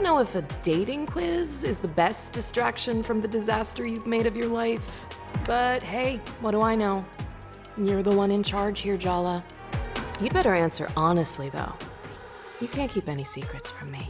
know if a dating quiz is the best distraction from the disaster you've made of your life. But hey, what do I know? You're the one in charge here, Jala. You'd better answer honestly, though. You can't keep any secrets from me.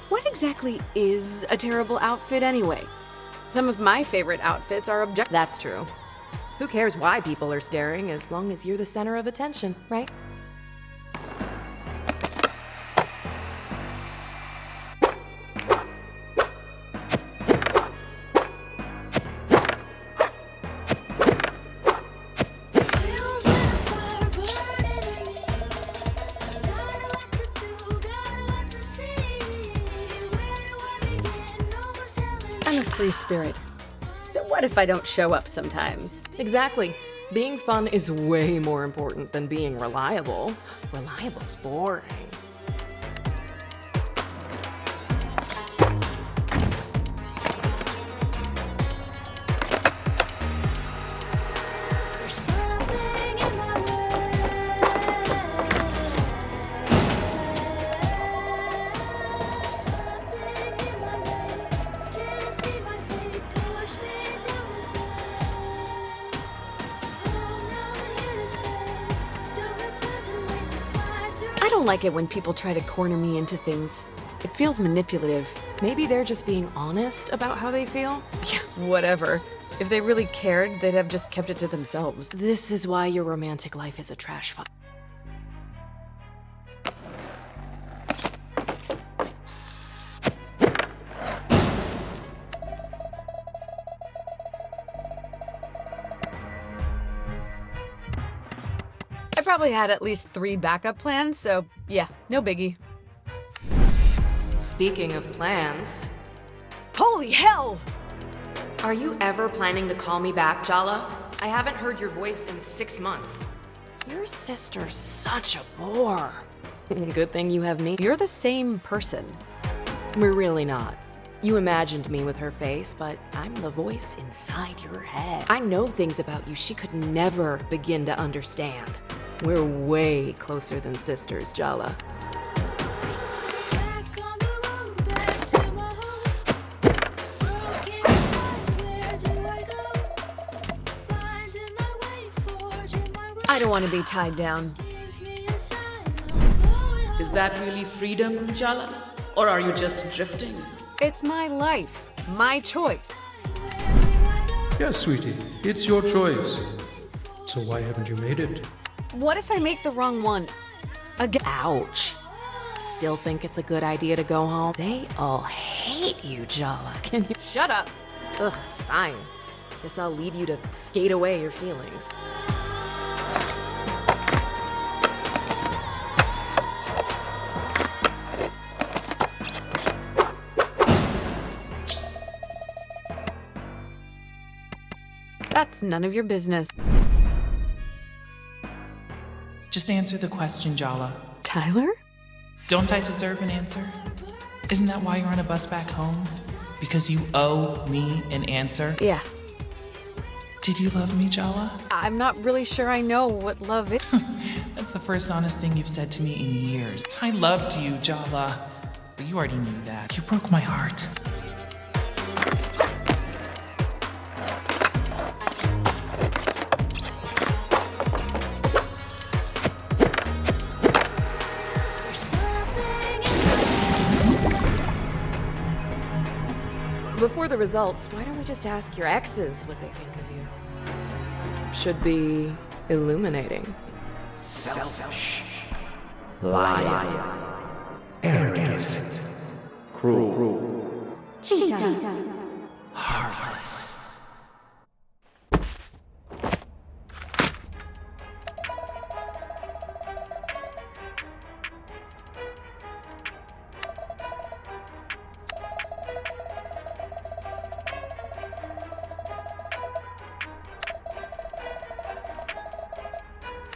What exactly is a terrible outfit anyway? Some of my favorite outfits are That's true. Who cares why people are staring as long as you're the center of attention, right? I'm a free spirit. So what if I don't show up sometimes? Exactly. Being fun is way more important than being reliable. Reliable's boring. I don't like it when people try to corner me into things. It feels manipulative. Maybe they're just being honest about how they feel. Yeah, whatever. If they really cared, they'd have just kept it to themselves. This is why your romantic life is a trash fire. I probably had at least 3 backup plans, so yeah, no biggie. Speaking of plans, Holy hell! are you ever planning to call me back, Jala? I haven't heard your voice in 6 months. Your sister's such a bore. Good thing you have me. You're the same person. We're really not. You imagined me with her face, but I'm the voice inside your head. I know things about you she could never begin to understand. We're way closer than sisters, Jala. I don't want to be tied down. Is that really freedom, Jala? Or are you just drifting? It's my life, my choice. Yes, sweetie, it's your choice. So why haven't you made it? What if I make the wrong one? Again? Ouch. Still think it's a good idea to go home? They all hate you, Jala. Can you Shut up. Ugh, fine. Guess I'll leave you to skate away your feelings. That's none of your business. Just answer the question, Jala. Tyler? Don't I deserve an answer? Isn't that why you're on a bus back home? Because you owe me an answer? Yeah. Did you love me, Jala? I'm not really sure I know what love is. That's the first honest thing you've said to me in years. I loved you, Jala. But you already knew that. You broke my heart. Before the results, why don't we just ask your exes what they think of you? Should be illuminating. Selfish, lying, arrogant, cruel, heartless.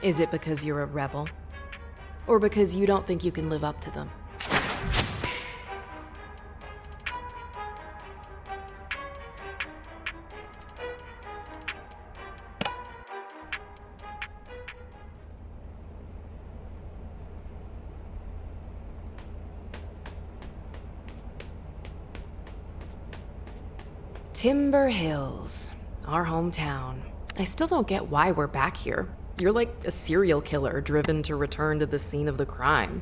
Is it because you're a rebel? Or because you don't think you can live up to them? Timber Hills, our hometown. I still don't get why we're back here. You're like a serial killer driven to return to the scene of the crime.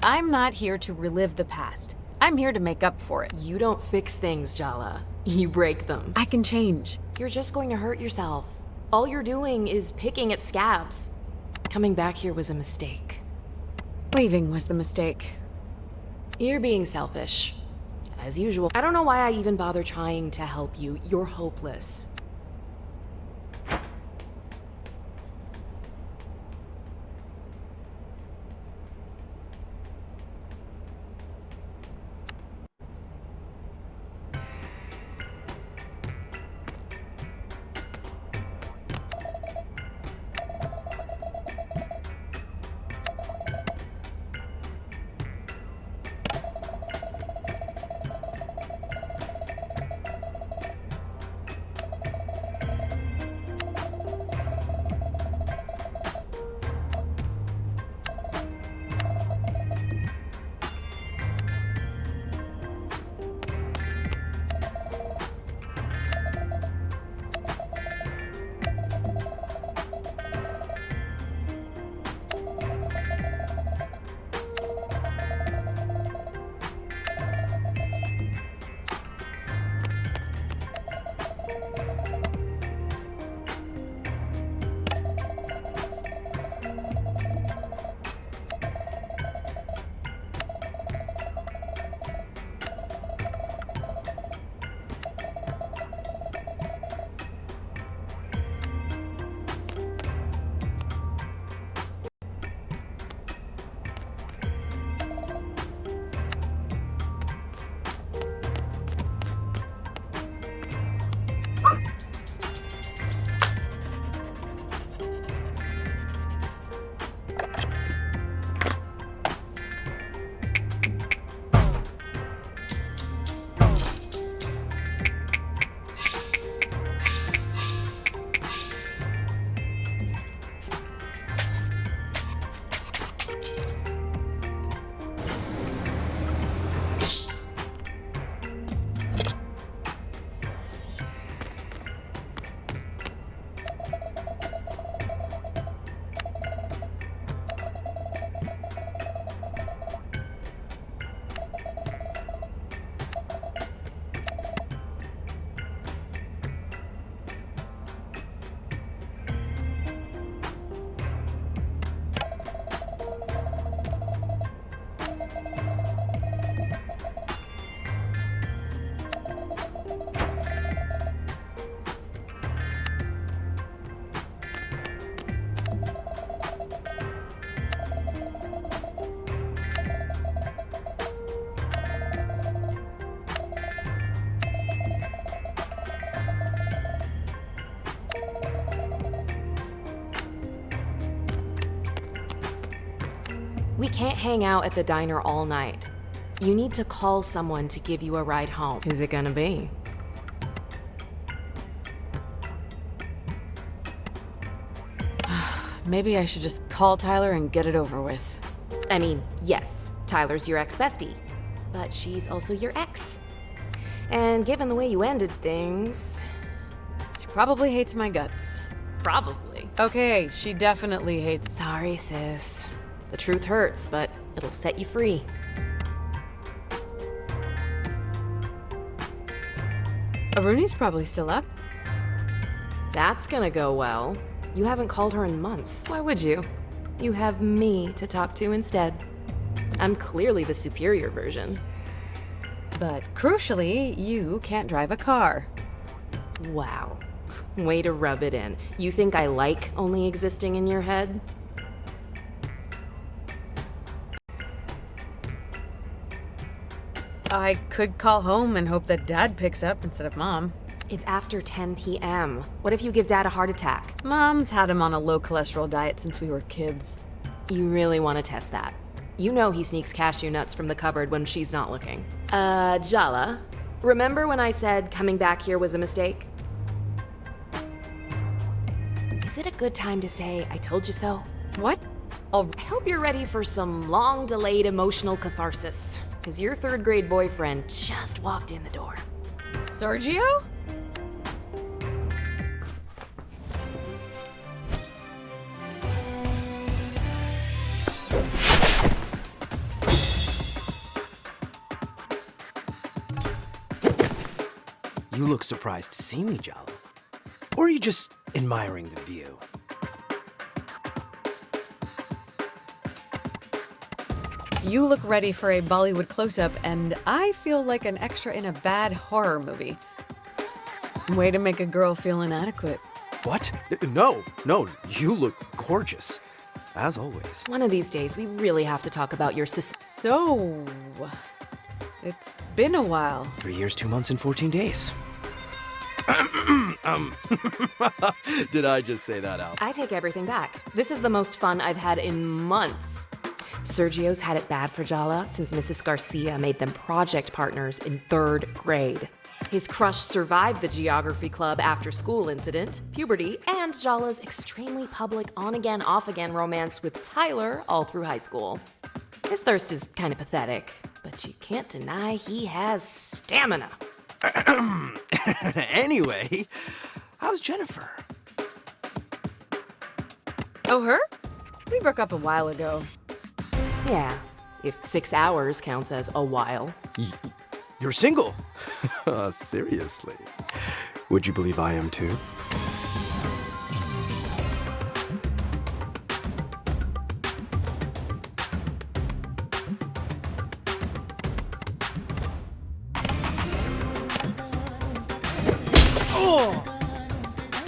I'm not here to relive the past. I'm here to make up for it. You don't fix things, Jala. You break them. I can change. You're just going to hurt yourself. All you're doing is picking at scabs. Coming back here was a mistake. Leaving was the mistake. You're being selfish. As usual. I don't know why I even bother trying to help you. You're hopeless. We can't hang out at the diner all night. You need to call someone to give you a ride home. Who's it gonna be? Maybe I should just call Tyler and get it over with. I mean, yes, Tyler's your ex-bestie, but she's also your ex. And given the way you ended things... She probably hates my guts. Probably. Okay, she definitely hates... Sorry, sis. The truth hurts, but it'll set you free. Aruni's probably still up. That's gonna go well. You haven't called her in months. Why would you? You have me to talk to instead. I'm clearly the superior version. But crucially, you can't drive a car. Wow. Way to rub it in. You think I like only existing in your head? I could call home and hope that Dad picks up instead of Mom. It's after 10 p.m. What if you give Dad a heart attack? Mom's had him on a low-cholesterol diet since we were kids. You really want to test that. You know he sneaks cashew nuts from the cupboard when she's not looking. Jala, remember when I said coming back here was a mistake? Is it a good time to say I told you so? What? I hope you're ready for some long-delayed emotional catharsis, because your third-grade boyfriend just walked in the door. Sergio? You look surprised to see me, Jala. Or are you just admiring the view? You look ready for a Bollywood close-up, and I feel like an extra in a bad horror movie. Way to make a girl feel inadequate. What? No, you look gorgeous. As always. One of these days, we really have to talk about your So, it's been a while. 3 years, 2 months, and 14 days. Did I just say that out? I take everything back. This is the most fun I've had in months. Sergio's had it bad for Jala since Mrs. Garcia made them project partners in 3rd grade. His crush survived the geography club after-school incident, puberty, and Jala's extremely public on-again, off-again romance with Tyler all through high school. His thirst is kind of pathetic, but you can't deny he has stamina. Anyway, how's Jennifer? Oh, her? We broke up a while ago. Yeah, if 6 hours counts as a while. You're single? Seriously? Would you believe I am too?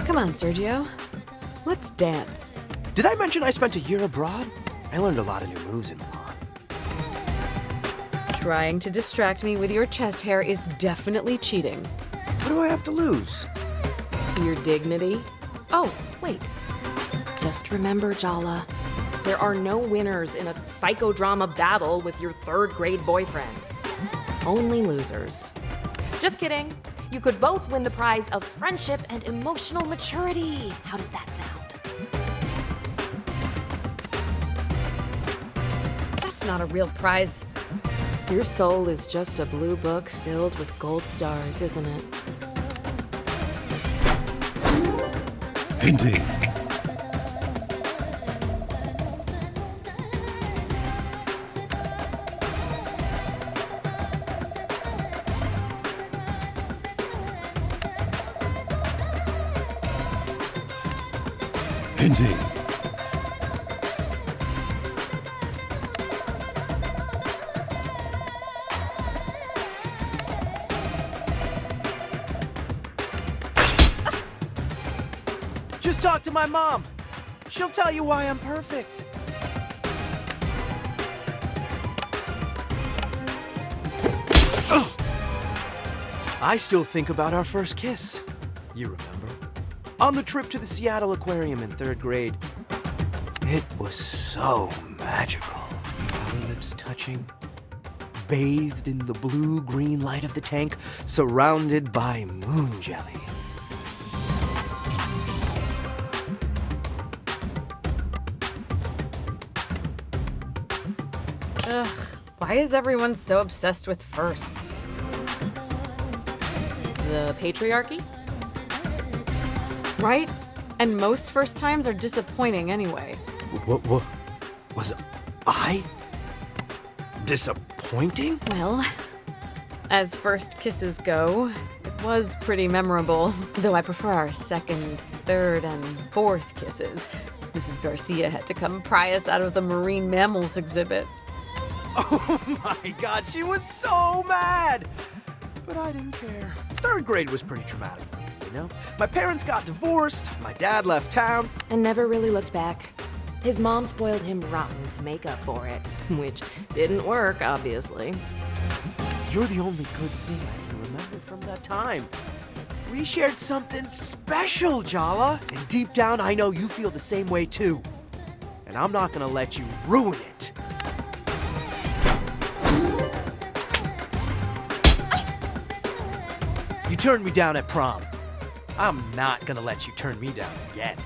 Come on, Sergio. Let's dance. Did I mention I spent a year abroad? I learned a lot of new moves in Milan. Trying to distract me with your chest hair is definitely cheating. What do I have to lose? Your dignity? Oh, wait. Just remember, Jala, there are no winners in a psychodrama battle with your 3rd grade boyfriend. Only losers. Just kidding. You could both win the prize of friendship and emotional maturity. How does that sound? That's not a real prize. Your soul is just a blue book filled with gold stars, isn't it? Indeed. Indeed. Just talk to my mom. She'll tell you why I'm perfect. Ugh. I still think about our first kiss. You remember? On the trip to the Seattle Aquarium in 3rd grade. It was so magical. Our lips touching, bathed in the blue-green light of the tank, surrounded by moon jellies. Ugh, why is everyone so obsessed with firsts? The patriarchy? Right? And most first times are disappointing anyway. What was I disappointing? Well, as first kisses go, it was pretty memorable, though I prefer our 2nd, 3rd, and 4th kisses. Mrs. Garcia had to come pry us out of the marine mammals exhibit. Oh my God, she was so mad! But I didn't care. 3rd grade was pretty traumatic for me, you know? My parents got divorced, my dad left town. And never really looked back. His mom spoiled him rotten to make up for it, which didn't work, obviously. You're the only good thing I can remember from that time. We shared something special, Jala. And deep down, I know you feel the same way too. And I'm not gonna let you ruin it. You turned me down at prom. I'm not gonna let you turn me down again.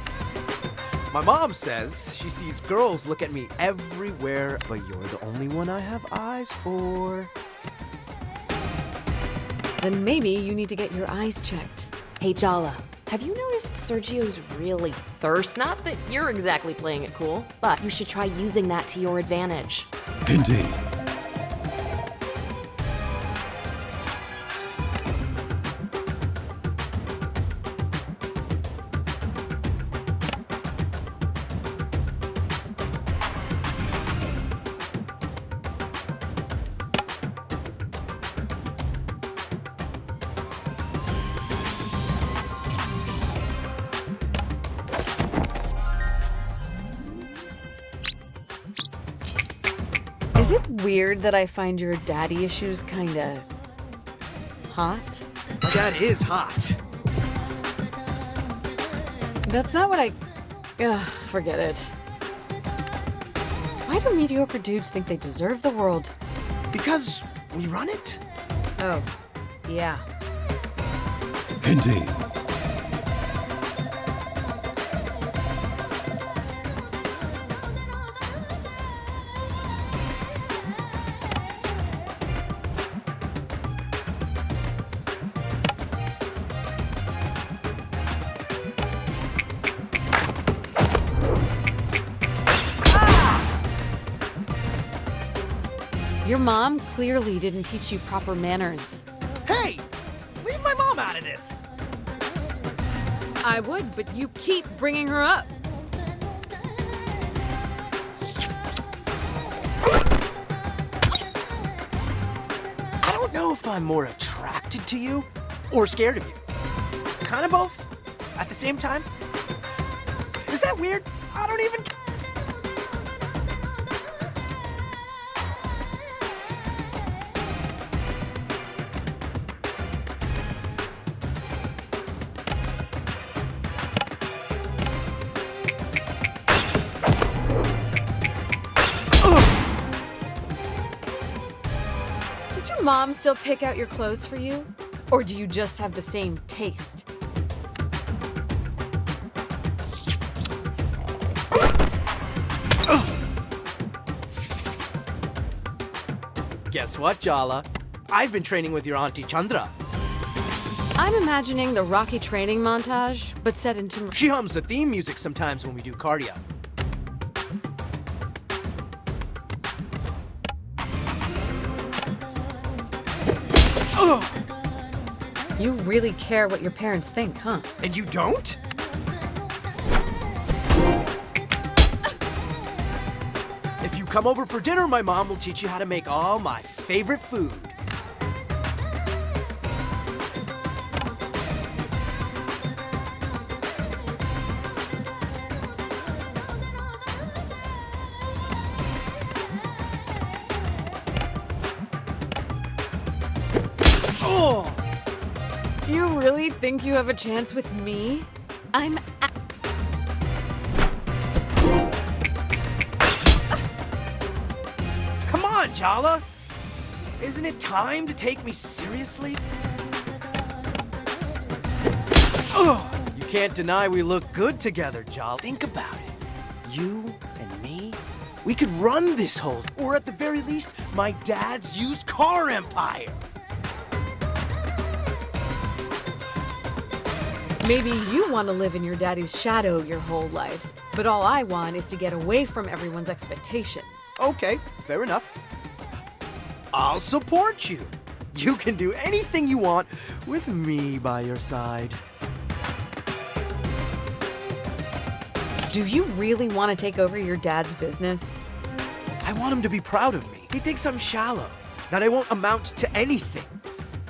My mom says she sees girls look at me everywhere, but you're the only one I have eyes for. Then maybe you need to get your eyes checked. Hey, Jala, have you noticed Sergio's really thirst? Not that you're exactly playing it cool, but you should try using that to your advantage. Indeed. Is it weird that I find your daddy issues kinda hot? My dad is hot. That's not what I... Ugh, forget it. Why do mediocre dudes think they deserve the world? Because we run it. Oh, yeah. Indeed. Your mom clearly didn't teach you proper manners. Hey! Leave my mom out of this! I would, but you keep bringing her up. I don't know if I'm more attracted to you or scared of you. Kind of both at the same time. Is that weird? I don't even... Does your mom still pick out your clothes for you? Or do you just have the same taste? Guess what, Jala? I've been training with your Auntie Chandra. I'm imagining the Rocky training montage, but set into... She hums the theme music sometimes when we do cardio. You really care what your parents think, huh? And you don't? If you come over for dinner, my mom will teach you how to make all my favorite food. Oh! You really think you have a chance with me? I'm... Come on, Jala! Isn't it time to take me seriously? You can't deny we look good together, Jala. Think about it. You and me, we could run this whole... Or at the very least, my dad's used car empire. Maybe you want to live in your daddy's shadow your whole life, but all I want is to get away from everyone's expectations. Okay, fair enough. I'll support you. You can do anything you want with me by your side. Do you really want to take over your dad's business? I want him to be proud of me. He thinks I'm shallow, that I won't amount to anything.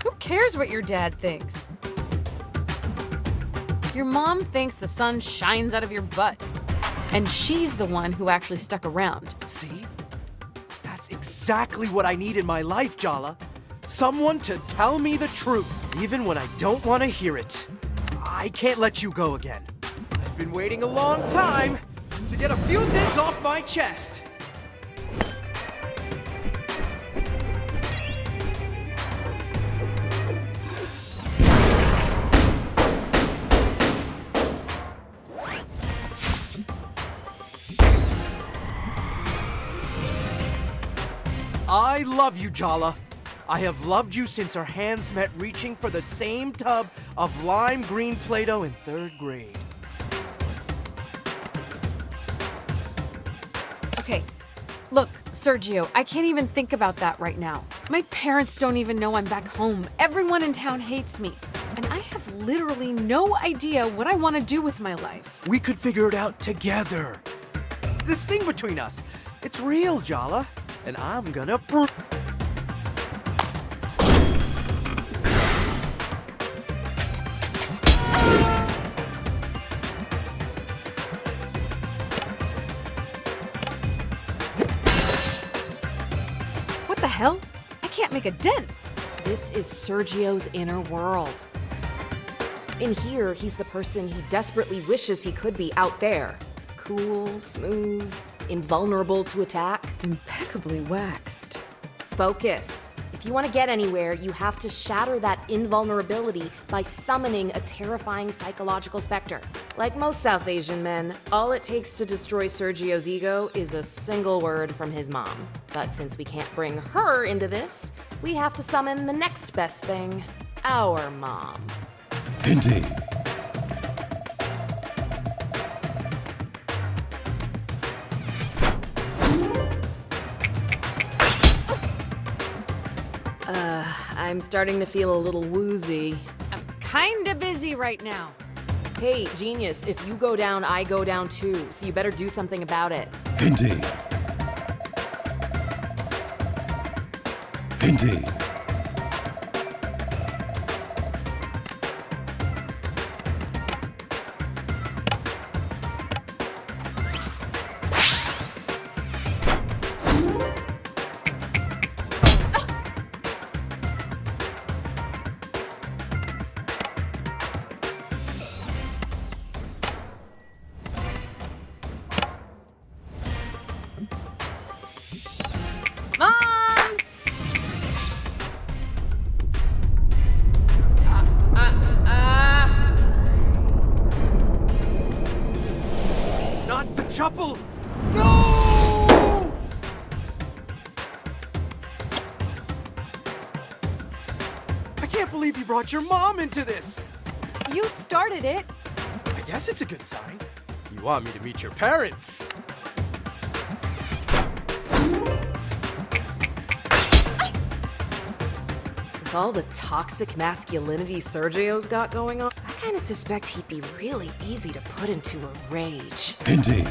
Who cares what your dad thinks? Your mom thinks the sun shines out of your butt, and she's the one who actually stuck around. See? That's exactly what I need in my life, Jala. Someone to tell me the truth, even when I don't want to hear it. I can't let you go again. I've been waiting a long time to get a few things off my chest. I love you, Jala. I have loved you since our hands met reaching for the same tub of lime green Play-Doh in 3rd grade. Okay, look, Sergio, I can't even think about that right now. My parents don't even know I'm back home. Everyone in town hates me. And I have literally no idea what I want to do with my life. We could figure it out together. This thing between us, it's real, Jala. And I'm gonna prove. What the hell? I can't make a dent. This is Sergio's inner world. In here, he's the person he desperately wishes he could be out there. Cool, smooth, invulnerable to attack. Impeccably waxed. Focus. If you want to get anywhere, you have to shatter that invulnerability by summoning a terrifying psychological specter. Like most South Asian men, all it takes to destroy Sergio's ego is a single word from his mom. But since we can't bring her into this, we have to summon the next best thing, our mom. Indeed. I'm starting to feel a little woozy. I'm kinda busy right now. Hey, genius, if you go down, I go down too, so you better do something about it. Indeed. Indeed. Mom! Not the chapel! No! I can't believe you brought your mom into this! You started it. I guess it's a good sign. You want me to meet your parents. With all the toxic masculinity Sergio's got going on, I kind of suspect he'd be really easy to put into a rage. Indeed.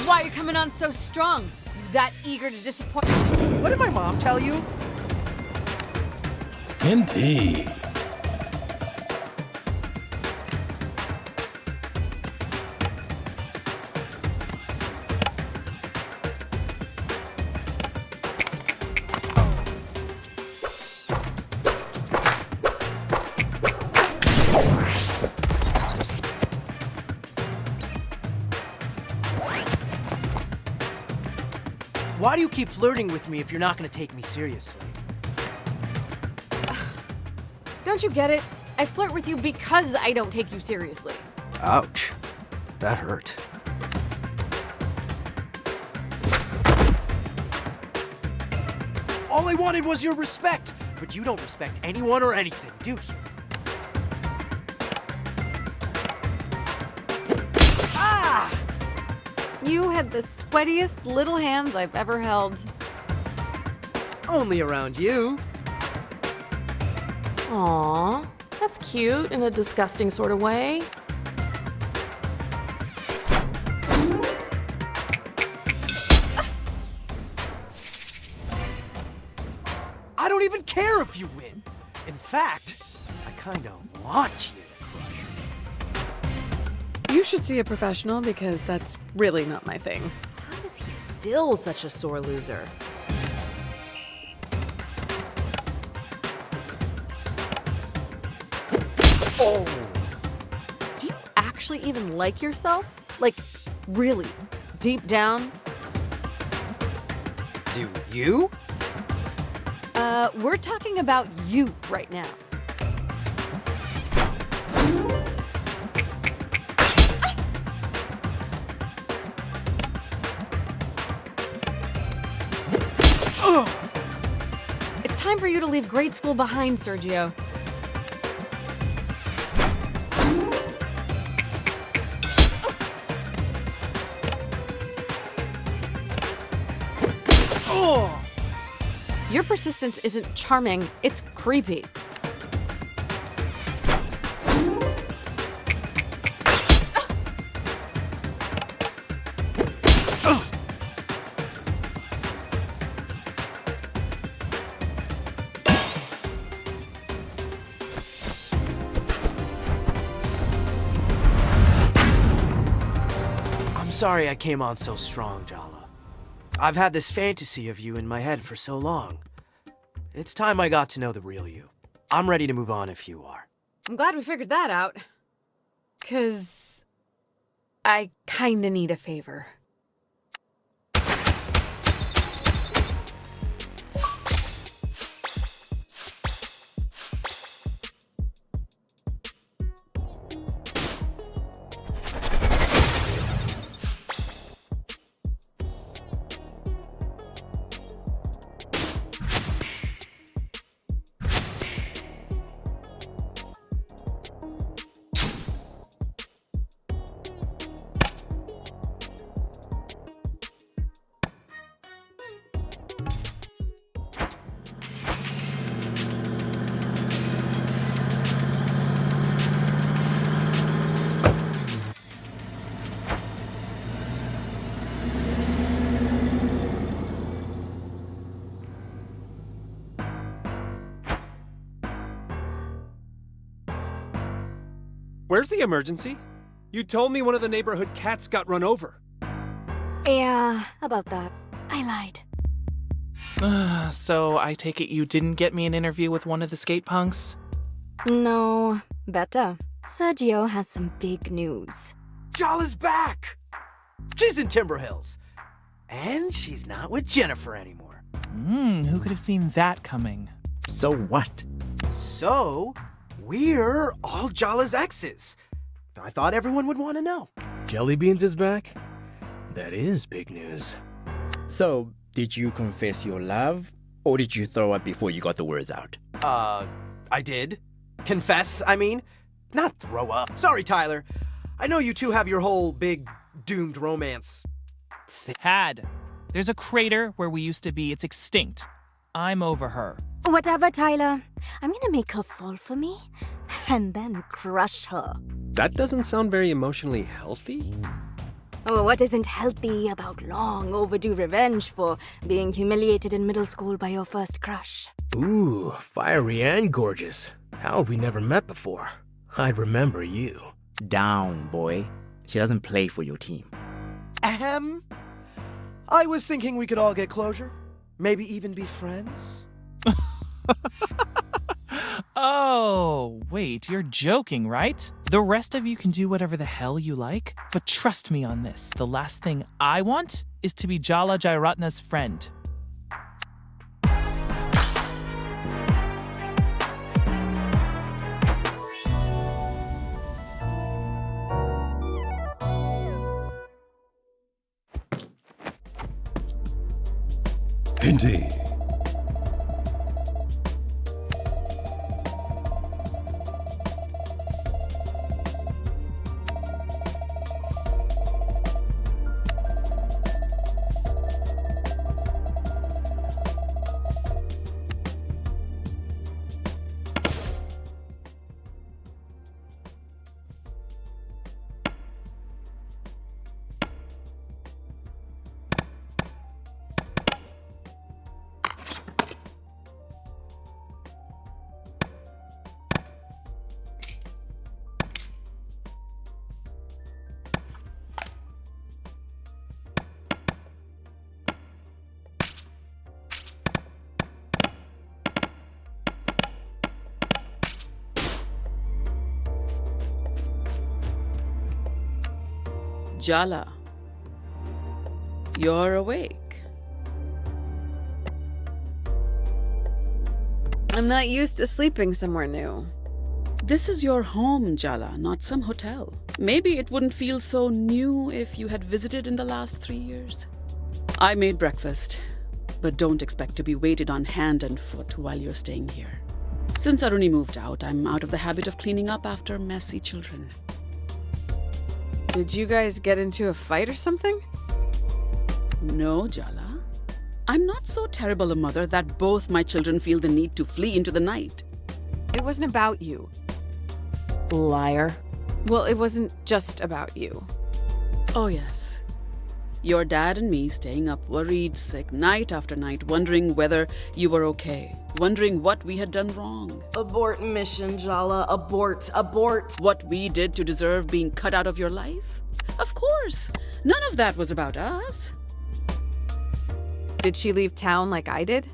Why are you coming on so strong? You that eager to disappoint? What did my mom tell you? Indeed. Why do you keep flirting with me if you're not gonna take me seriously? Don't you get it? I flirt with you because I don't take you seriously. Ouch. That hurt. All I wanted was your respect, but you don't respect anyone or anything, do you? Ah! You had the sweatiest little hands I've ever held. Only around you. Aww, that's cute in a disgusting sort of way. I don't even care if you win. In fact, I kinda want you to crush her. You should see a professional because that's really not my thing. How is he still such a sore loser? Oh! Do you actually even like yourself? Like, really? Deep down? Do you? We're talking about you right now. It's time for you to leave grade school behind, Sergio. Your persistence isn't charming, it's creepy. I'm sorry I came on so strong, Jala. I've had this fantasy of you in my head for so long. It's time I got to know the real you. I'm ready to move on if you are. I'm glad we figured that out. 'Cause I kinda need a favor. Where's the emergency? You told me one of the neighborhood cats got run over. Yeah, about that. I lied. So I take it you didn't get me an interview with one of the Skatepunks? No, better. Sergio has some big news. Jala's back! She's in Timber Hills. And she's not with Jennifer anymore. Who could have seen that coming? So what? So, we're all Jala's exes. I thought everyone would want to know. Jellybeans is back? That is big news. So, did you confess your love, or did you throw up before you got the words out? I did. Confess, I mean. Not throw up. Sorry, Tyler. I know you two have your whole big doomed romance. There's a crater where we used to be. It's extinct. I'm over her. Whatever, Tyler. I'm gonna make her fall for me, and then crush her. That doesn't sound very emotionally healthy. Oh, what isn't healthy about long overdue revenge for being humiliated in middle school by your first crush? Ooh, fiery and gorgeous. How have we never met before? I'd remember you. Down, boy. She doesn't play for your team. Ahem. I was thinking we could all get closure. Maybe even be friends. Oh, wait, you're joking, right? The rest of you can do whatever the hell you like, but trust me on this. The last thing I want is to be Jala Jairatna's friend. Indeed. Jala, you're awake. I'm not used to sleeping somewhere new. This is your home, Jala, not some hotel. Maybe it wouldn't feel so new if you had visited in the last 3 years. I made breakfast, but don't expect to be waited on hand and foot while you're staying here. Since Aruni moved out, I'm out of the habit of cleaning up after messy children. Did you guys get into a fight or something? No, Jala. I'm not so terrible a mother that both my children feel the need to flee into the night. It wasn't about you. Liar. Well, it wasn't just about you. Oh, yes. Your dad and me staying up worried, sick, night after night, wondering whether you were okay, wondering what we had done wrong. Abort mission, Jala. Abort. Abort. What we did to deserve being cut out of your life? Of course. None of that was about us. Did she leave town like I did?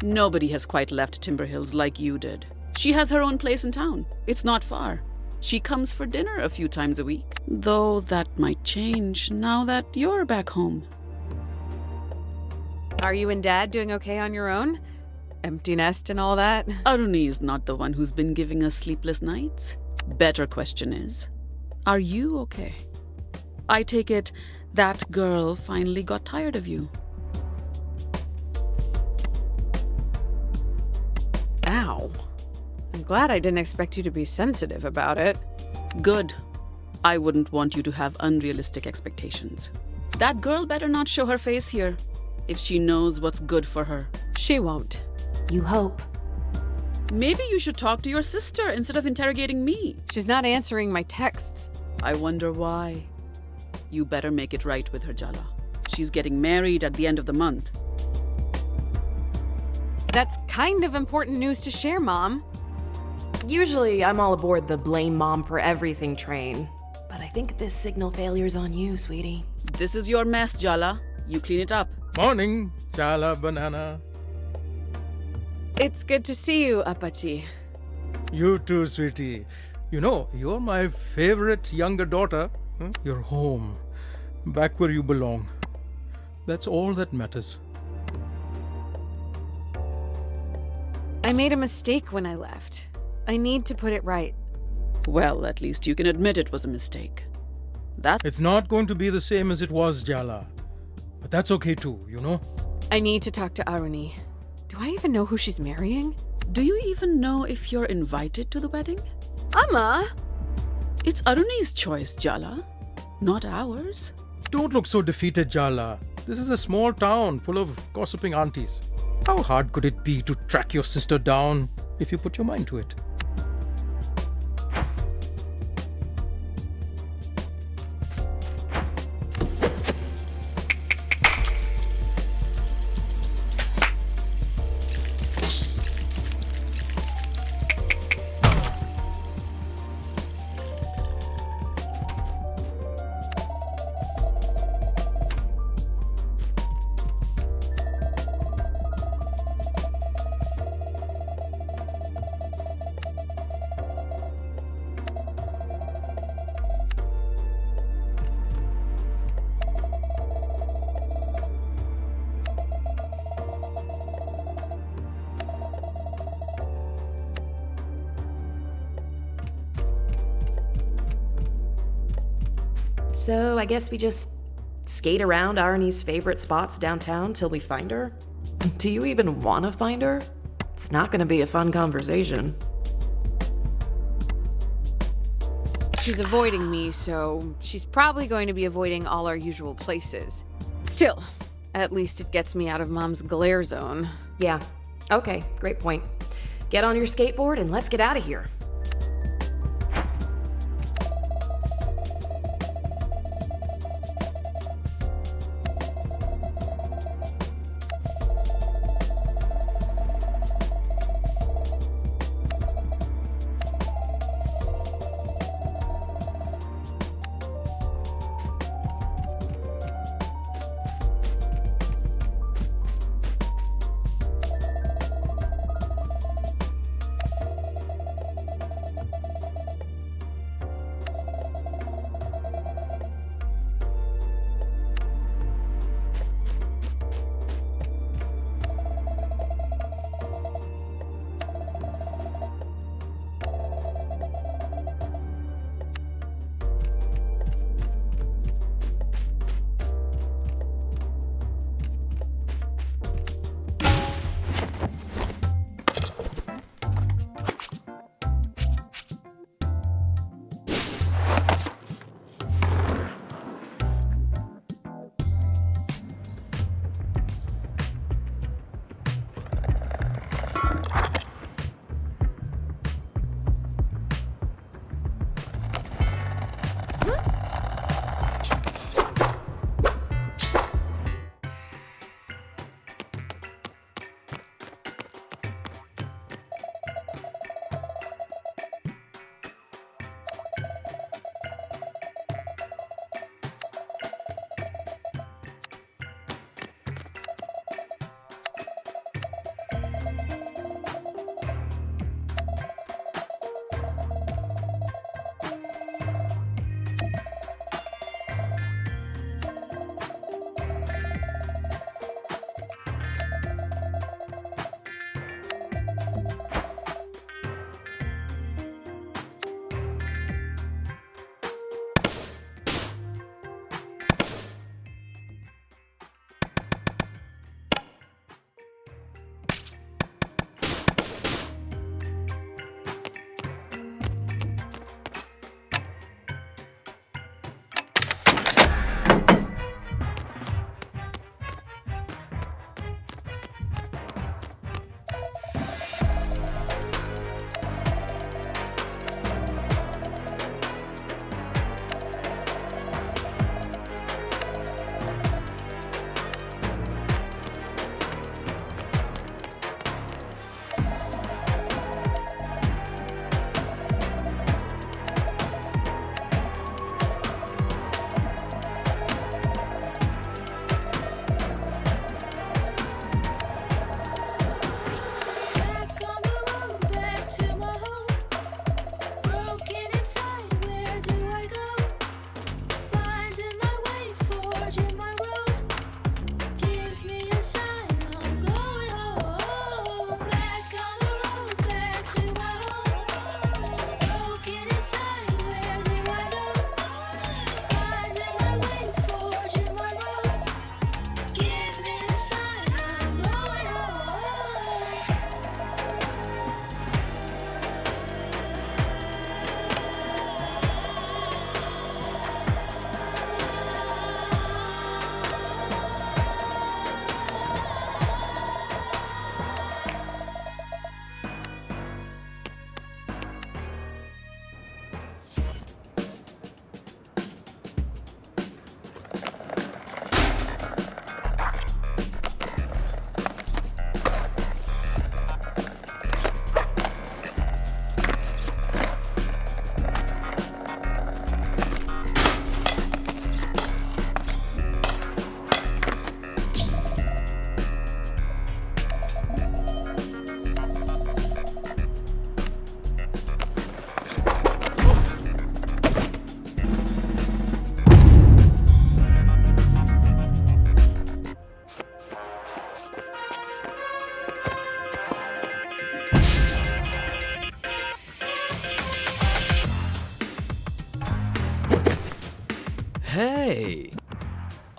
Nobody has quite left Timber Hills like you did. She has her own place in town. It's not far. She comes for dinner a few times a week. Though that might change now that you're back home. Are you and Dad doing okay on your own? Empty nest and all that? Aruni is not the one who's been giving us sleepless nights. Better question is, are you okay? I take it that girl finally got tired of you. Ow. I'm glad I didn't expect you to be sensitive about it. Good. I wouldn't want you to have unrealistic expectations. That girl better not show her face here if she knows what's good for her. She won't. You hope. Maybe you should talk to your sister instead of interrogating me. She's not answering my texts. I wonder why. You better make it right with her, Jala. She's getting married at the end of the month. That's kind of important news to share, Mom. Usually, I'm all aboard the blame mom for everything train. But I think this signal failure's on you, sweetie. This is your mess, Jala. You clean it up. Morning, Jala Banana. It's good to see you, Apache. You too, sweetie. You know, you're my favorite younger daughter. You're home. Back where you belong. That's all that matters. I made a mistake when I left. I need to put it right. Well, at least you can admit it was a mistake. It's not going to be the same as it was, Jala. But that's okay too, you know? I need to talk to Aruni. Do I even know who she's marrying? Do you even know if you're invited to the wedding? Amma! It's Aruni's choice, Jala, not ours. Don't look so defeated, Jala. This is a small town full of gossiping aunties. How hard could it be to track your sister down if you put your mind to it? So I guess we just skate around Arnie's favorite spots downtown till we find her? Do you even want to find her? It's not going to be a fun conversation. She's avoiding me, so she's probably going to be avoiding all our usual places. Still, at least it gets me out of Mom's glare zone. Yeah. Okay, great point. Get on your skateboard and let's get out of here.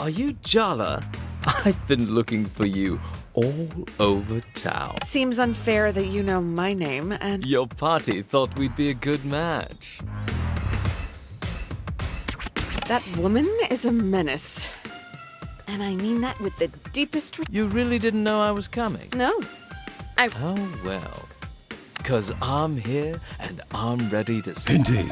Are you Jala? I've been looking for you all over town. Seems unfair that you know my name and... Your party thought we'd be a good match. That woman is a menace. And I mean that with the deepest... You really didn't know I was coming? No. Oh, well. 'Cause I'm here and I'm ready to... Indeed.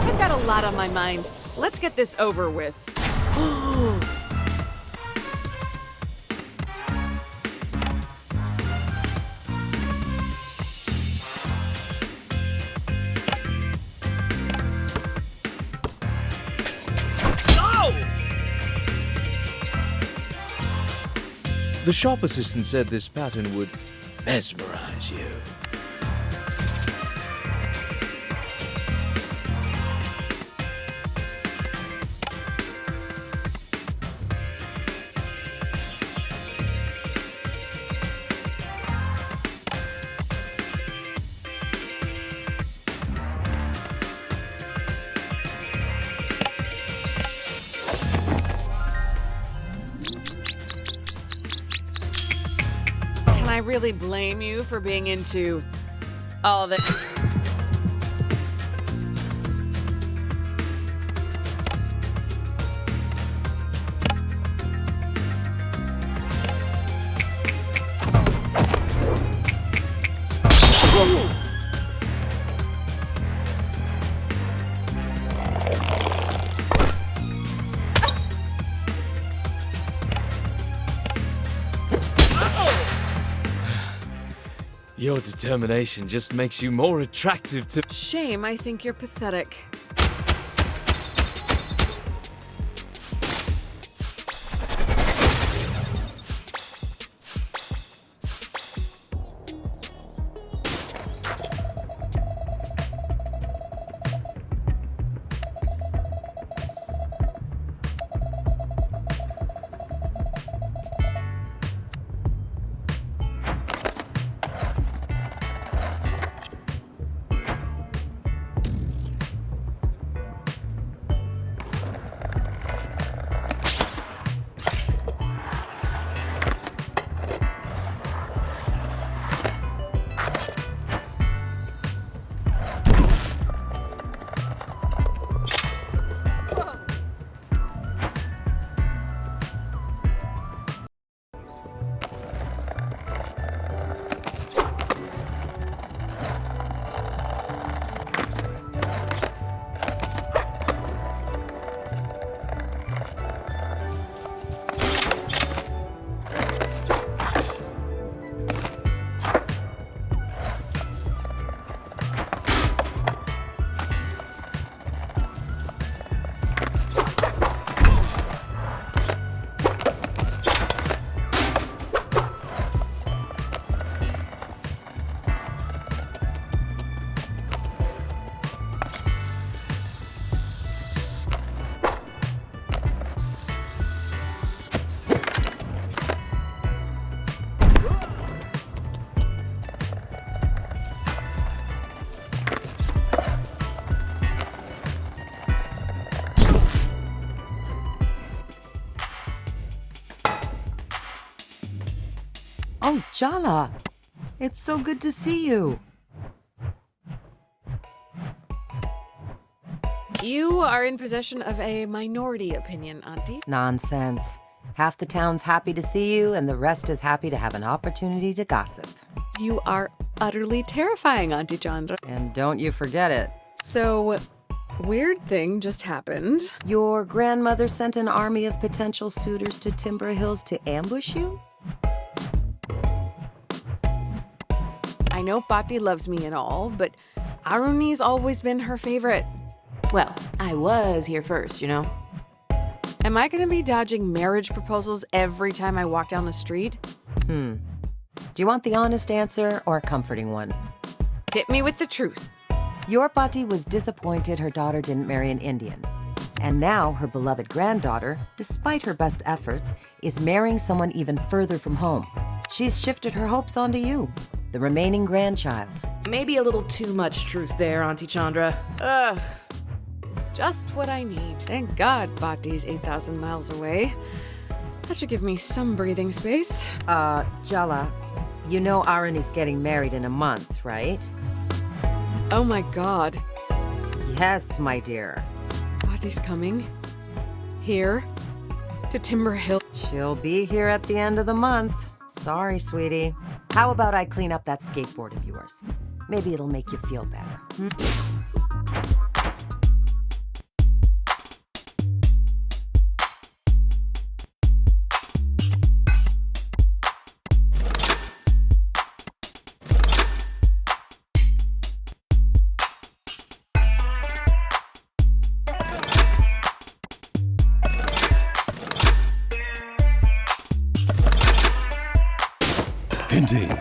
I've got a lot on my mind. Let's get this over with. The shop assistant said this pattern would mesmerize you. Can I really blame you for being into all the... Your determination just makes you more attractive to... Shame, I think you're pathetic. Oh, Jala! It's so good to see you. You are in possession of a minority opinion, Auntie. Nonsense. Half the town's happy to see you, and the rest is happy to have an opportunity to gossip. You are utterly terrifying, Auntie Chandra. And don't you forget it. So, weird thing just happened. Your grandmother sent an army of potential suitors to Timber Hills to ambush you? I know Patti loves me and all, but Aruni's always been her favorite. Well, I was here first, you know. Am I gonna be dodging marriage proposals every time I walk down the street? Do you want the honest answer or a comforting one? Hit me with the truth. Your Patti was disappointed her daughter didn't marry an Indian. And now her beloved granddaughter, despite her best efforts, is marrying someone even further from home. She's shifted her hopes onto you, the remaining grandchild. Maybe a little too much truth there, Auntie Chandra. Ugh. Just what I need. Thank God Bhakti's 8,000 miles away. That should give me some breathing space. Jala, you know Aaron is getting married in a month, right? Oh my God. Yes, my dear. Bhakti's coming. Here. To Timber Hill. She'll be here at the end of the month. Sorry, sweetie. How about I clean up that skateboard of yours? Maybe it'll make you feel better. Indeed.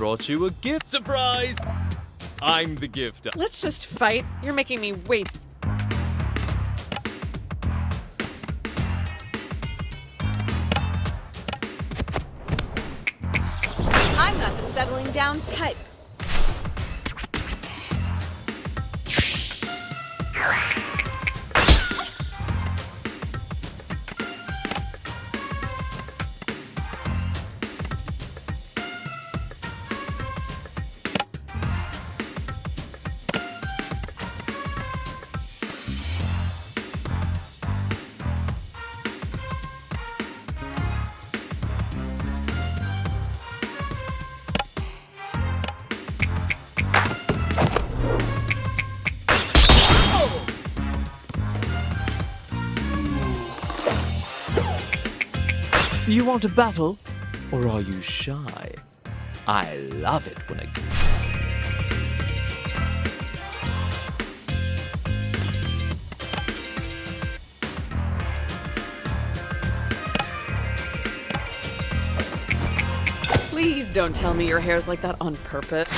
brought you a gift surprise. I'm the gift. Let's just fight. You're making me wait. I'm not the settling down type. You want a battle? Or are you shy? I love it when Please don't tell me your hair's like that on purpose.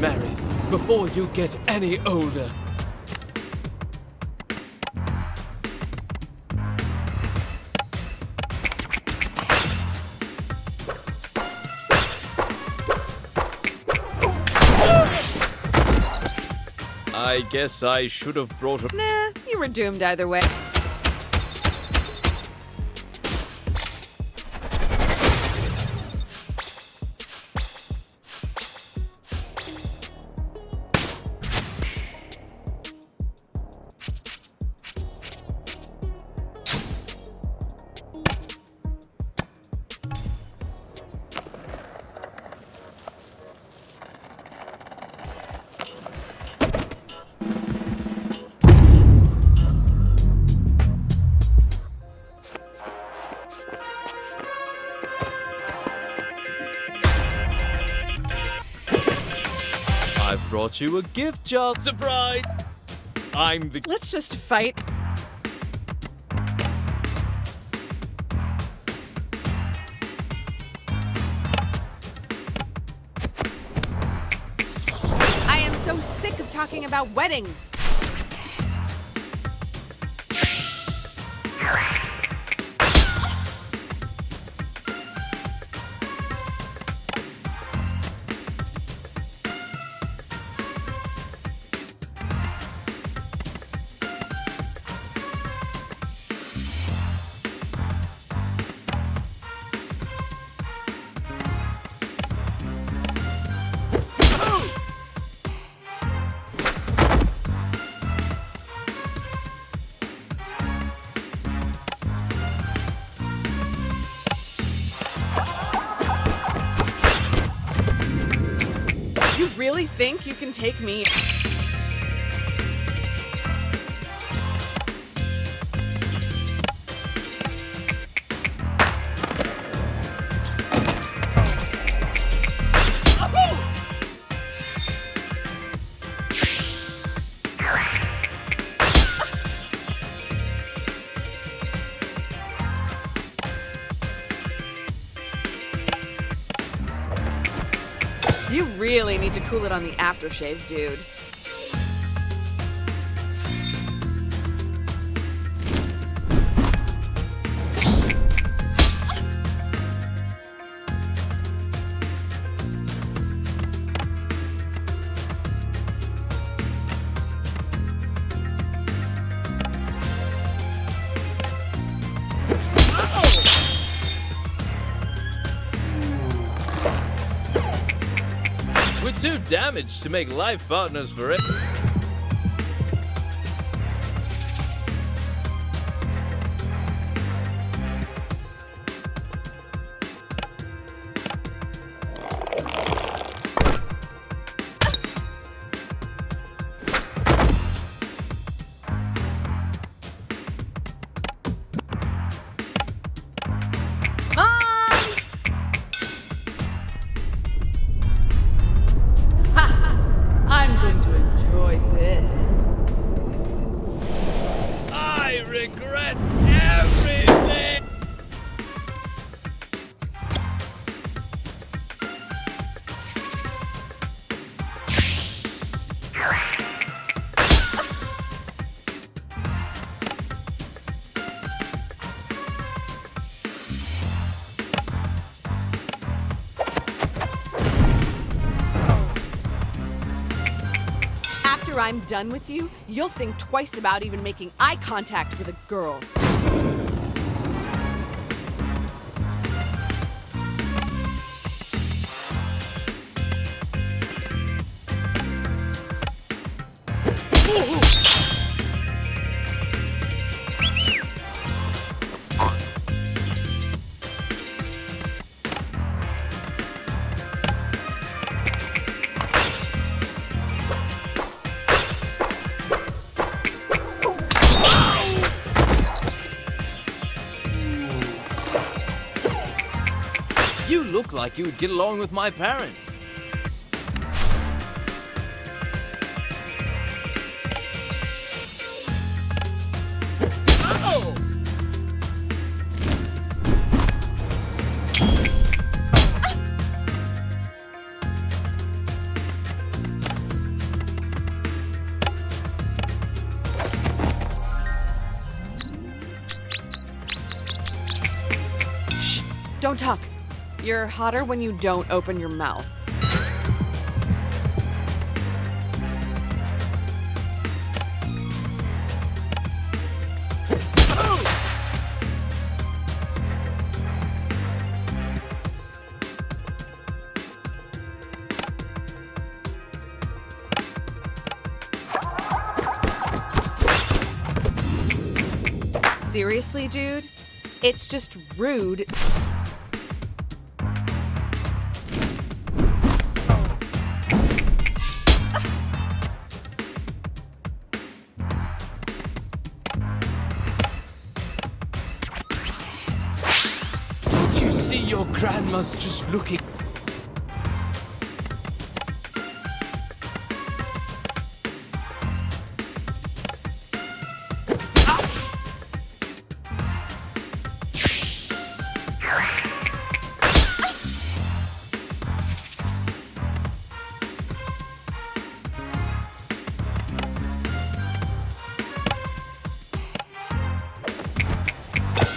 married before you get any older. I guess I should have brought a— Nah, you were doomed either way. I've brought you a gift jar. Surprise! I'm the— Let's just fight. I am so sick of talking about weddings. You really think you can take me? You really need to cool it on the aftershave, dude. damage to make life partners forever. I'm going to enjoy this. I regret everything! After I'm done with you, you'll think twice about even making eye contact with a girl. You look like you would get along with my parents. Oh! Don't talk. You're hotter when you don't open your mouth. Seriously, dude? It's just rude. Don't you see your grandma's just looking?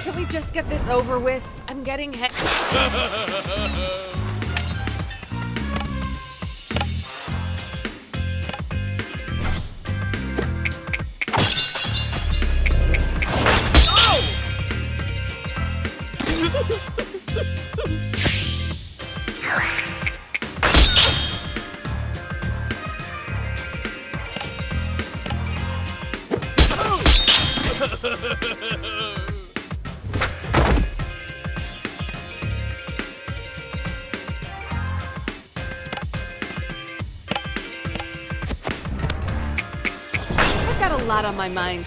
Can we just get this over with? I'm getting I've got a lot on my mind.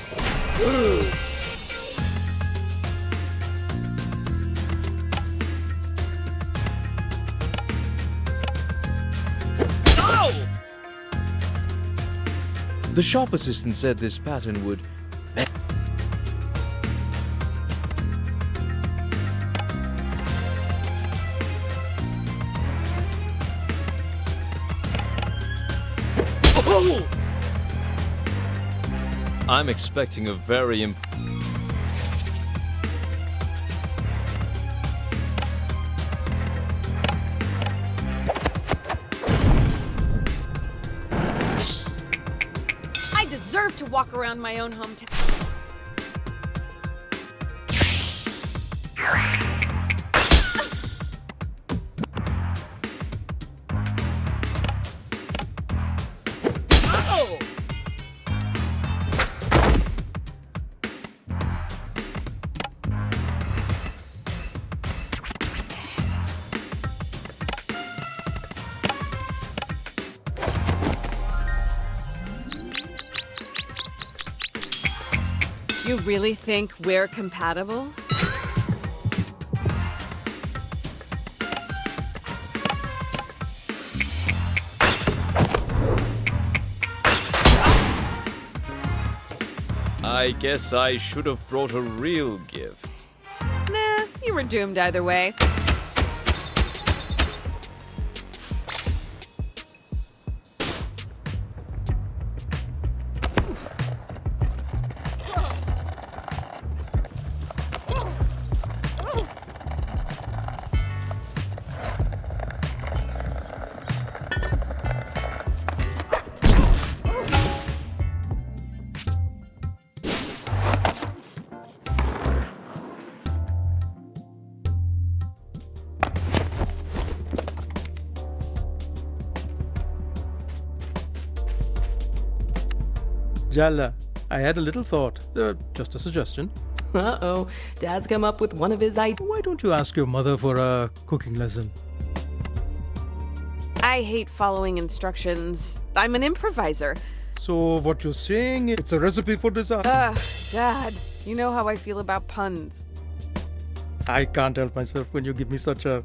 The shop assistant said this pattern would... I'm expecting a very I deserve to walk around my own hometown. You really think we're compatible? I guess I should have brought a real gift. Nah, you were doomed either way. Jalla, I had a little thought. Just a suggestion. Uh-oh, Dad's come up with one of his ideas. Why don't you ask your mother for a cooking lesson? I hate following instructions. I'm an improviser. So what you're saying, it's a recipe for disaster? Dad, you know how I feel about puns. I can't help myself when you give me such a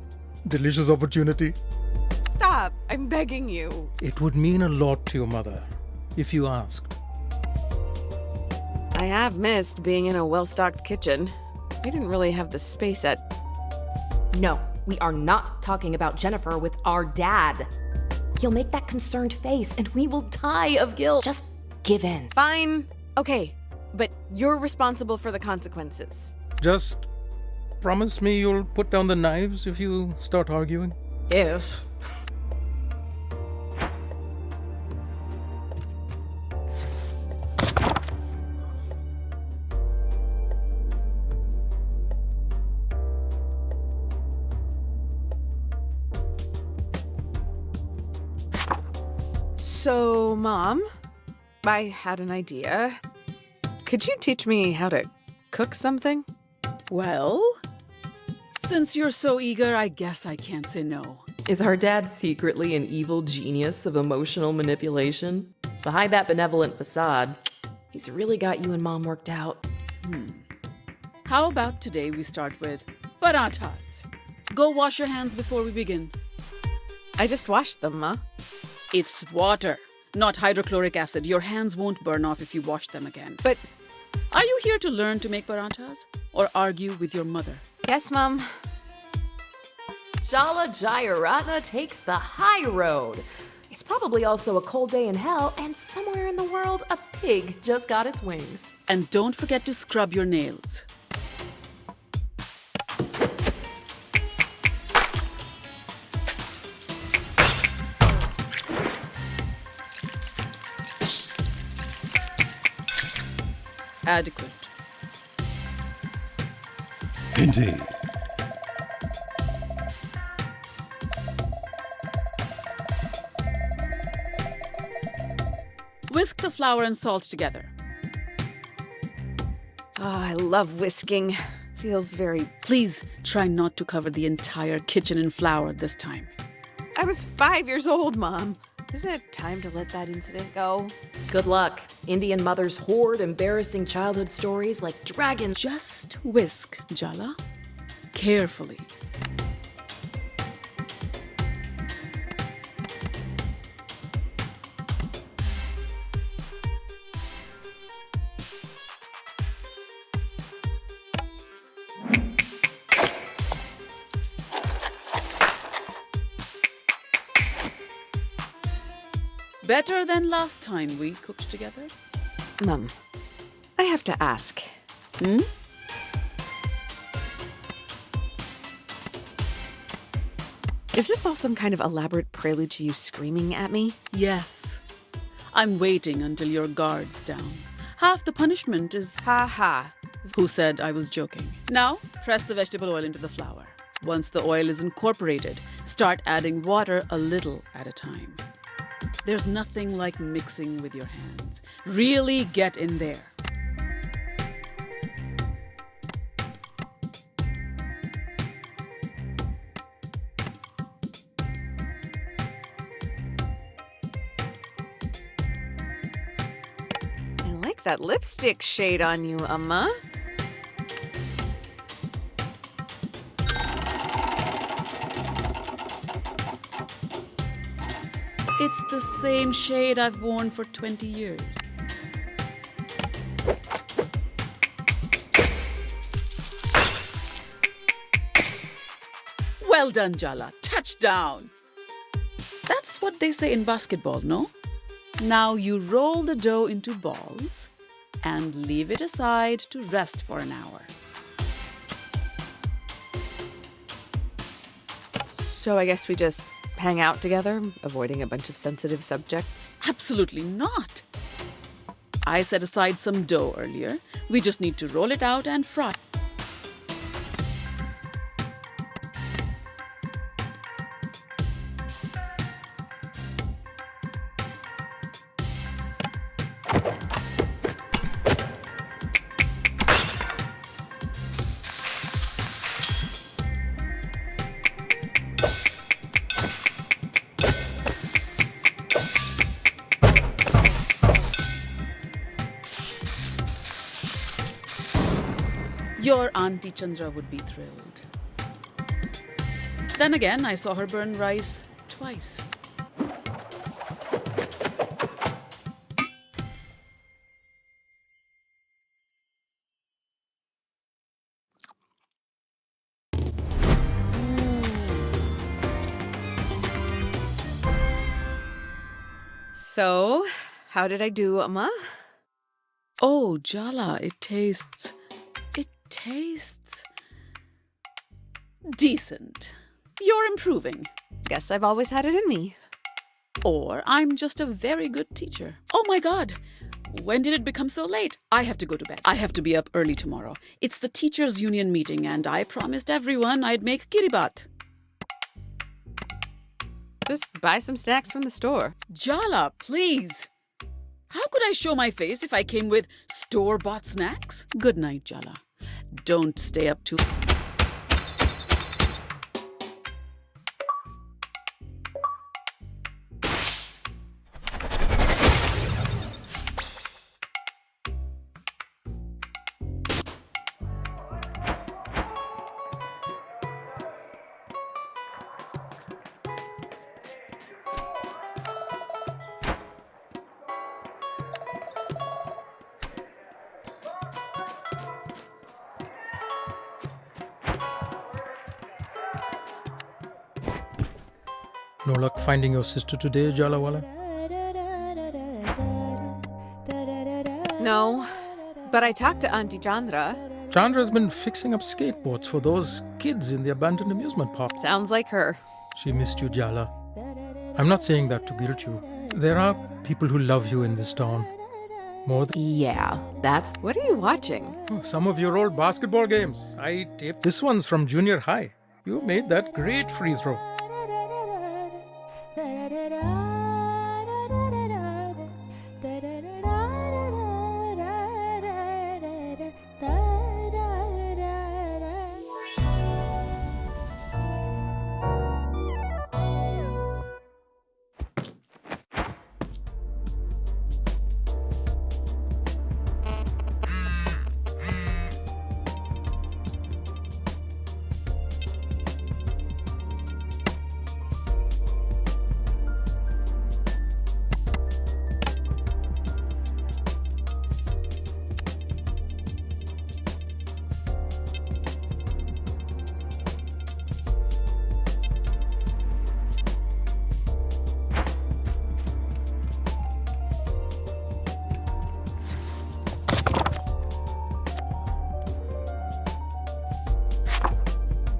delicious opportunity. Stop, I'm begging you. It would mean a lot to your mother if you asked. I have missed being in a well-stocked kitchen. I didn't really have the space at... No, we are not talking about Jennifer with our dad. He'll make that concerned face and we will die of guilt. Just give in. Fine. Okay, but you're responsible for the consequences. Just promise me you'll put down the knives if you start arguing. If... So, Mom, I had an idea. Could you teach me how to cook something? Well, since you're so eager, I guess I can't say no. Is our dad secretly an evil genius of emotional manipulation? Behind that benevolent facade, he's really got you and Mom worked out. How about today we start with parathas? Go wash your hands before we begin. I just washed them, Ma. It's water, not hydrochloric acid. Your hands won't burn off if you wash them again. But are you here to learn to make parathas or argue with your mother? Yes, Mom. Jala Jayaratna takes the high road. It's probably also a cold day in hell, and somewhere in the world, a pig just got its wings. And don't forget to scrub your nails. Adequate. Indeed. Whisk the flour and salt together. Oh, I love whisking. Feels very... Please try not to cover the entire kitchen in flour this time. I was 5 years old, Mom. Isn't it time to let that incident go? Good luck. Indian mothers hoard embarrassing childhood stories like dragons. Just whisk, Jala. Carefully. Better than last time we cooked together? Mom, I have to ask. Is this all some kind of elaborate prelude to you screaming at me? Yes. I'm waiting until your guard's down. Half the punishment is ha. Who said I was joking? Now, press the vegetable oil into the flour. Once the oil is incorporated, start adding water a little at a time. There's nothing like mixing with your hands. Really get in there. I like that lipstick shade on you, Amma. It's the same shade I've worn for 20 years. Well done, Jala. Touchdown! That's what they say in basketball, no? Now you roll the dough into balls and leave it aside to rest for an hour. So I guess we just hang out together, avoiding a bunch of sensitive subjects? Absolutely not. I set aside some dough earlier. We just need to roll it out and fry. Your Auntie Chandra would be thrilled. Then again, I saw her burn rice twice. So, how did I do, Amma? Oh, Jala, it tastes decent. You're improving. Guess I've always had it in me. Or I'm just a very good teacher. Oh my God! When did it become so late? I have to go to bed. I have to be up early tomorrow. It's the teachers' union meeting and I promised everyone I'd make kiribat. Just buy some snacks from the store. Jala, please! How could I show my face if I came with store-bought snacks? Good night, Jala. Don't stay up too... No luck finding your sister today, Jalawala? No, but I talked to Auntie Chandra. Chandra's been fixing up skateboards for those kids in the abandoned amusement park. Sounds like her. She missed you, Jala. I'm not saying that to guilt you. There are people who love you in this town. More than... Yeah, that's... What are you watching? Some of your old basketball games. I taped this one's from junior high. You made that great free throw.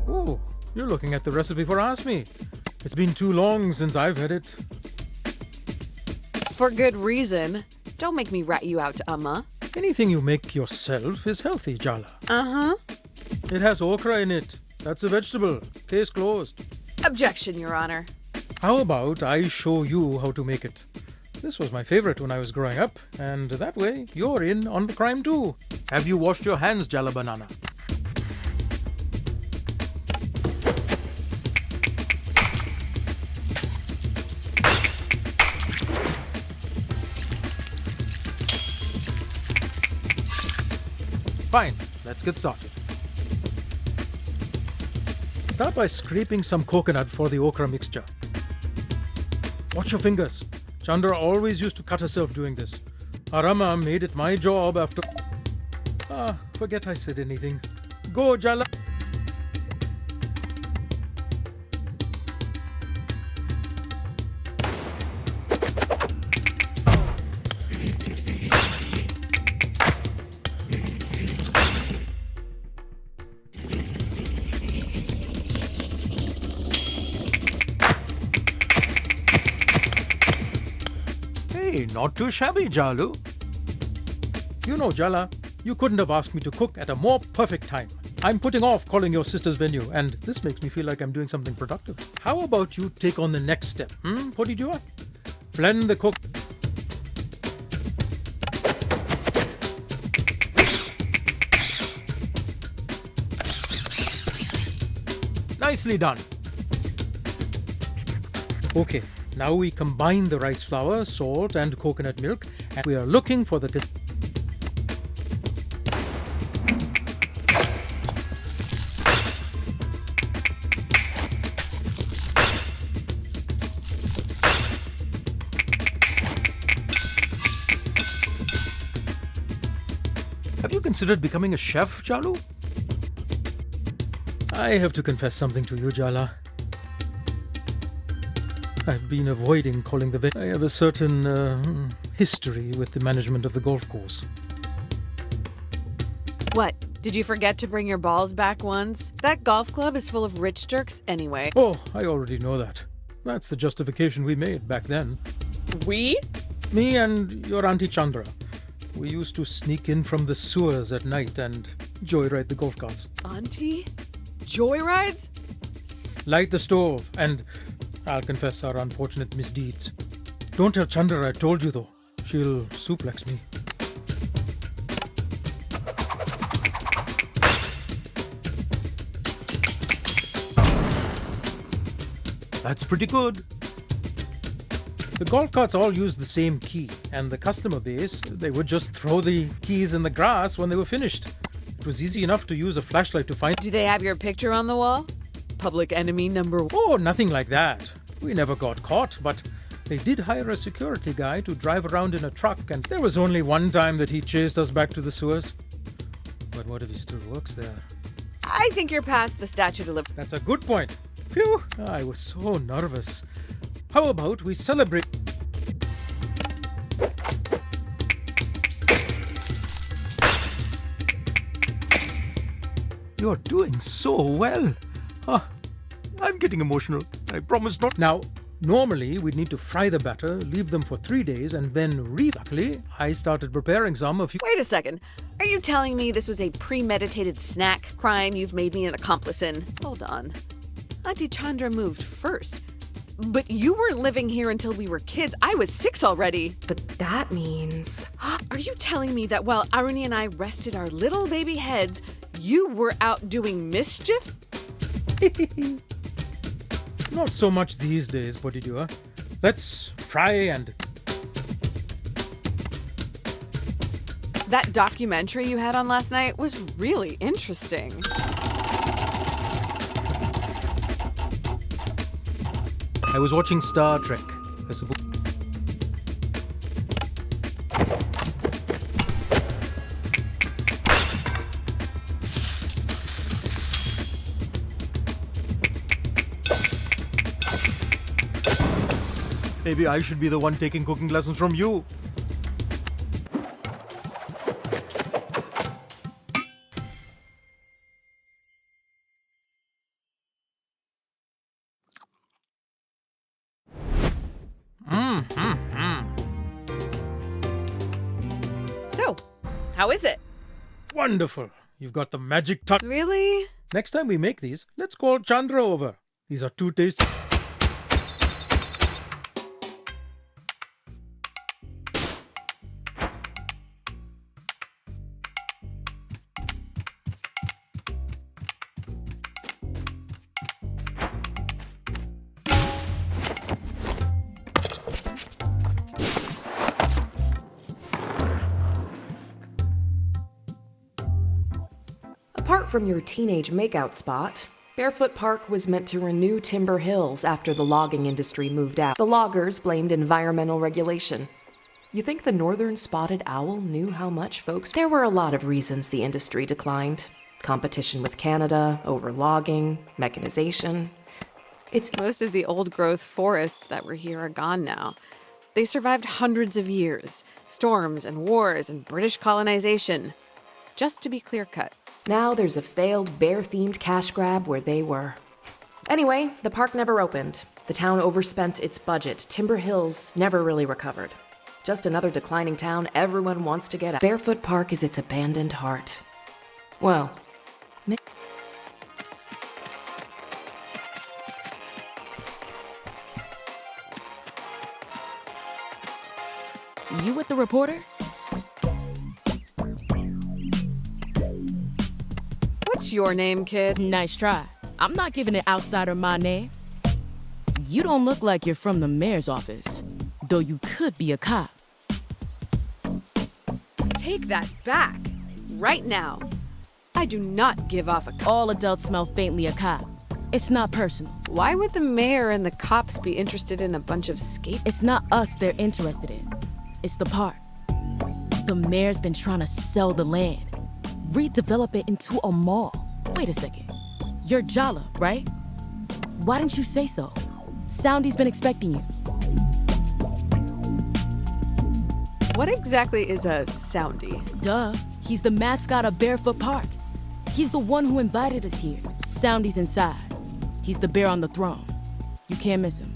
Oh, you're looking at the recipe for Ask Me. It's been too long since I've had it. For good reason. Don't make me rat you out to Amma. Anything you make yourself is healthy, Jala. Uh-huh. It has okra in it. That's a vegetable. Case closed. Objection, Your Honor. How about I show you how to make it? This was my favorite when I was growing up, and that way you're in on the crime too. Have you washed your hands, Jala Banana? Fine, let's get started. Start by scraping some coconut for the okra mixture. Watch your fingers. Chandra always used to cut herself doing this. Arama made it my job after... forget I said anything. Go, Jala. Hey, not too shabby, Jalu. You know, Jala, you couldn't have asked me to cook at a more perfect time. I'm putting off calling your sister's venue, and this makes me feel like I'm doing something productive. How about you take on the next step? What did you do? Blend the cook. Nicely done. Okay, now we combine the rice flour, salt, and coconut milk, and we are looking for the... Have you considered becoming a chef, Jalu? I have to confess something to you, Jala. I've been avoiding calling the vet. I have a certain history with the management of the golf course. What? Did you forget to bring your balls back once? That golf club is full of rich jerks anyway. Oh, I already know that. That's the justification we made back then. We? Me and your Auntie Chandra. We used to sneak in from the sewers at night and joyride the golf carts. Auntie? Joyrides? Light the stove and, I'll confess, our unfortunate misdeeds. Don't tell Chandra I told you though. She'll suplex me. That's pretty good. The golf carts all used the same key, and the customer base, they would just throw the keys in the grass when they were finished. It was easy enough to use a flashlight to find... Do they have your picture on the wall? Public enemy number 1? Oh, nothing like that. We never got caught, but they did hire a security guy to drive around in a truck, and there was only one time that he chased us back to the sewers. But what if he still works there? I think you're past the statute of limitations. That's a good point. Phew, I was so nervous. How about we celebrate... You're doing so well. I'm getting emotional. I promise not. Now, normally we'd need to fry the batter, leave them for 3 days, and then Luckily, I started preparing some a few... Wait a second. Are you telling me this was a premeditated snack crime you've made me an accomplice in? Hold on. Auntie Chandra moved first. But you weren't living here until we were kids. I was 6 already. But that means... Are you telling me that while Aruni and I rested our little baby heads, you were out doing mischief? Not so much these days, Bodhidua. Let's fry and... That documentary you had on last night was really interesting. I was watching Star Trek, I suppose. Maybe I should be the one taking cooking lessons from you. So, how is it? Wonderful. You've got the magic touch. Really? Next time we make these, let's call Chandra over. These are too tasty. from your teenage makeout spot, Barefoot Park was meant to renew Timber Hills after the logging industry moved out. The loggers blamed environmental regulation. You think the northern spotted owl knew how much folks... There were a lot of reasons the industry declined. Competition with Canada, over logging, mechanization. Most of the old-growth forests that were here are gone now. They survived hundreds of years. Storms and wars and British colonization. Just to be clear-cut. Now there's a failed bear-themed cash grab where they were. Anyway, the park never opened. The town overspent its budget. Timber Hills never really recovered. Just another declining town everyone wants to get out. Barefoot Park is its abandoned heart. Well, You with the reporter? What's your name, kid? Nice try. I'm not giving an outsider my name. You don't look like you're from the mayor's office, though you could be a cop. Take that back. Right now. I do not give off a cop. All adults smell faintly a cop. It's not personal. Why would the mayor and the cops be interested in a bunch of skate? It's not us they're interested in. It's the park. The mayor's been trying to sell the land, redevelop it into a mall. Wait a second. You're Jala, right? Why didn't you say so? Soundy's been expecting you. What exactly is a Soundy? Duh. He's the mascot of Barefoot Park. He's the one who invited us here. Soundy's inside. He's the bear on the throne. You can't miss him.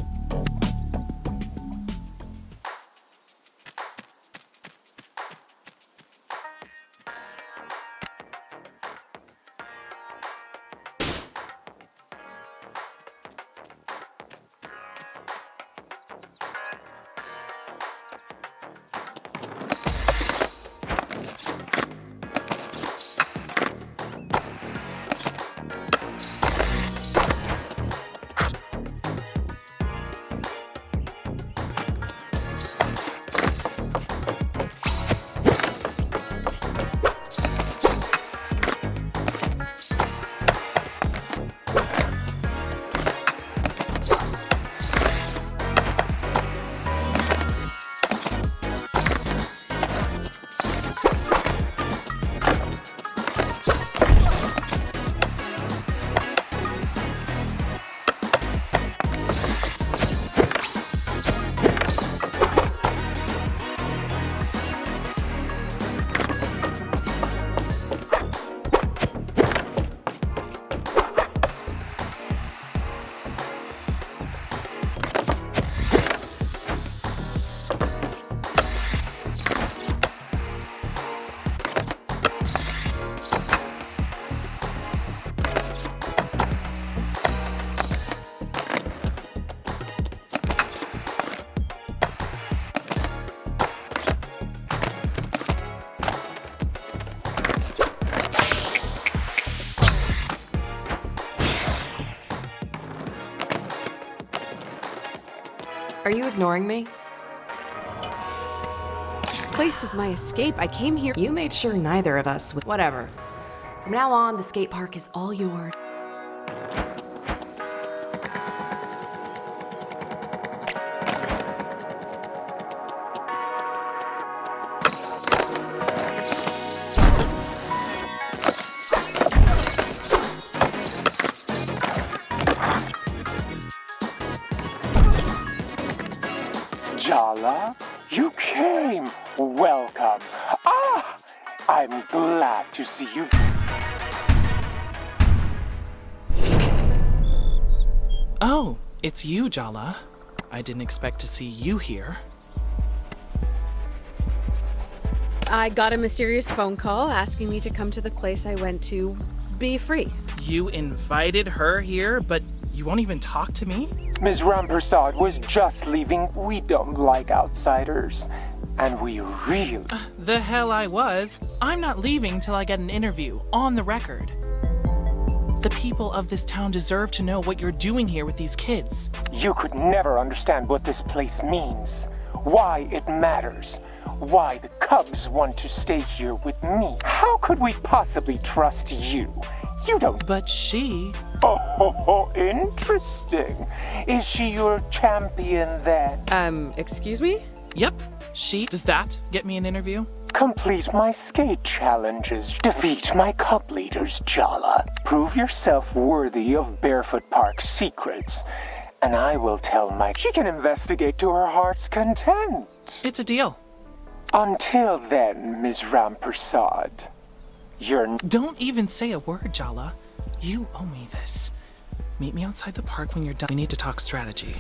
Are you ignoring me? This place was my escape. I came here. You made sure neither of us would. Whatever. From now on, the skate park is all yours. Jala, you came. Welcome. Ah, I'm glad to see you. Oh, it's you, Jala. I didn't expect to see you here. I got a mysterious phone call asking me to come to the place I went to be free. You invited her here, but you won't even talk to me? Ms. Rampersad was just leaving. We don't like outsiders. And we really... The hell I was. I'm not leaving till I get an interview, on the record. The people of this town deserve to know what you're doing here with these kids. You could never understand what this place means. Why it matters. Why the Cubs want to stay here with me. How could we possibly trust you? You don't. But she... Oh, interesting. Is she your champion then? Excuse me? Yep, she. Does that get me an interview? Complete my skate challenges. Defeat my cup leaders, Jala. Prove yourself worthy of Barefoot Park's secrets. And I will tell Mike she can investigate to her heart's content. It's a deal. Until then, Ms. Rampersad, you're... Don't even say a word, Jala. You owe me this. Meet me outside the park when you're done. We need to talk strategy.